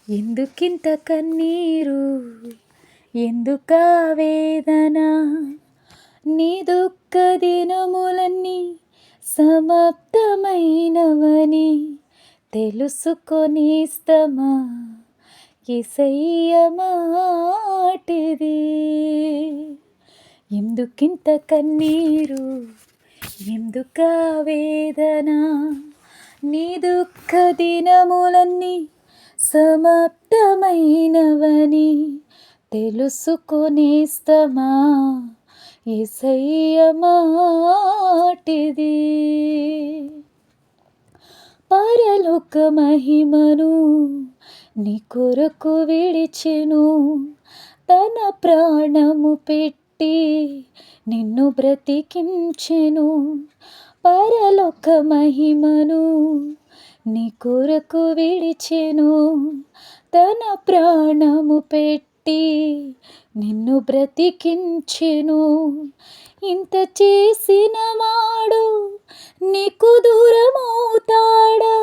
ఎందుకింత కన్నీరు, ఎందుకా వేదన, నీ దుఃఖ దినములన్నీ సమాప్తమైనవని తెలుసుకొనిస్తమా యేసయ్య మాటిది. ఎందుకింత కన్నీరు, ఎందుకా వేదన, నీ దుఃఖ దినములన్నీ సమాప్తమైనవని తెలుసుకొనిస్తమా యేసయ్య మాటిది. పరలోక మహిమను నీ కొరకు విడిచెను, తన ప్రాణము పెట్టి నిన్ను బ్రతికించెను. పరలోక మహిమను నీ కొరకు విడిచెను, తన ప్రాణము పెట్టి నిన్ను బ్రతికించెను. ఇంత చేసిన వాడు నీకు దూరమవుతాడా?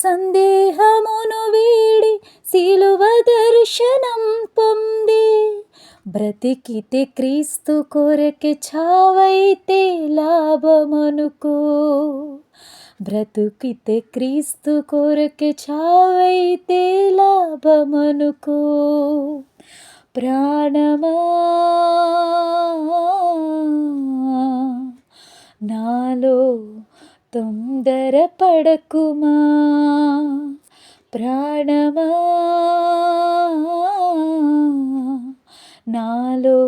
సందేహమును వీడి సిలువ దర్శనం పొంది బ్రతికితే క్రీస్తు కొరకే, చావైతే లాభమనుకో. బ్రతుకితే క్రీస్తు కొరకే, చావైతే లాభమనుకో. ప్రాణమా నాలో తొందర పడకుమా, ప్రాణమా నాలో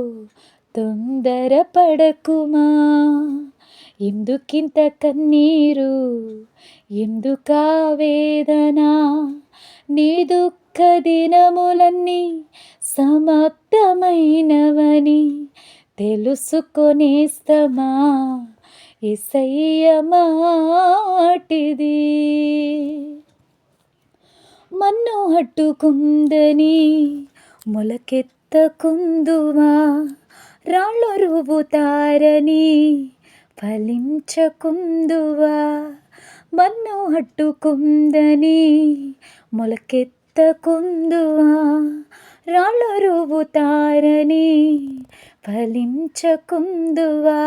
తొందర పడకుమా. ఎందుకింత కన్నీరు, ఎందుకా వేదన, నీ దుఃఖ దినములన్నీ సమాప్తమైనవని తెలుసుకొనిస్తమా యేసయ్య మాటిది. మన్ను హట్టుకుందని మొలకెత్తకుందువా, రాళ్ళు రువుతారని ఫలించకుందువా. మన్ను హట్టుకుందని మొలకెత్తకుందువా, రాళ్ళు రువుతారని ఫలించకుందువా.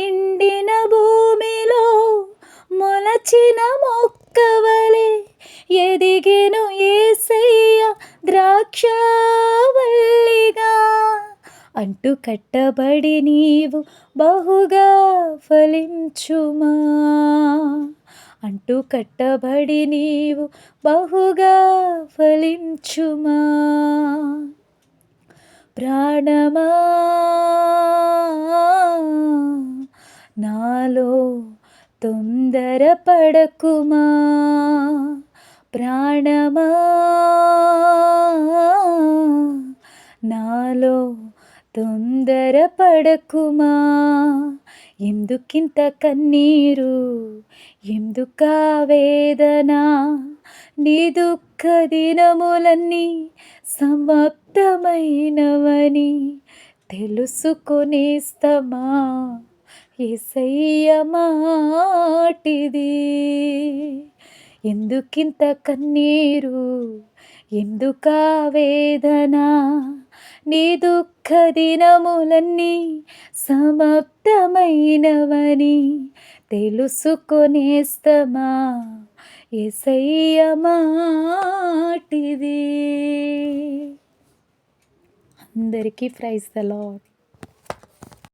ఎండిన భూమిలో మొలచిన మొక్కవలే ఎదిగెను యేసయ్య ద్రాక్షావల్లిగా. అంటు కట్టబడి నీవు బహుగా ఫలించుమా, అంటు కట్టబడి నీవు బహుగా ఫలించుమా. ప్రాణమా నాలో తొందర పడకుమా, ప్రాణమా నాలో తొందర పడకుమా. ఎందుకింత కన్నీరు, ఎందుకా వేదన, నీ దుఃఖ దినములన్నీ సమాప్తమైనవని తెలుసుకొనిస్తమా యేసయ్య మాటిది. ఎందుకింత కన్నీరు, ఎందుకా వేదన, నీ దుఃఖ దినములన్నీ సమాప్తమైనవని తెలుసుకొనిస్తమా యేసయ్య మాటిది. అందరికీ ప్రైజ్ ద లార్డ్.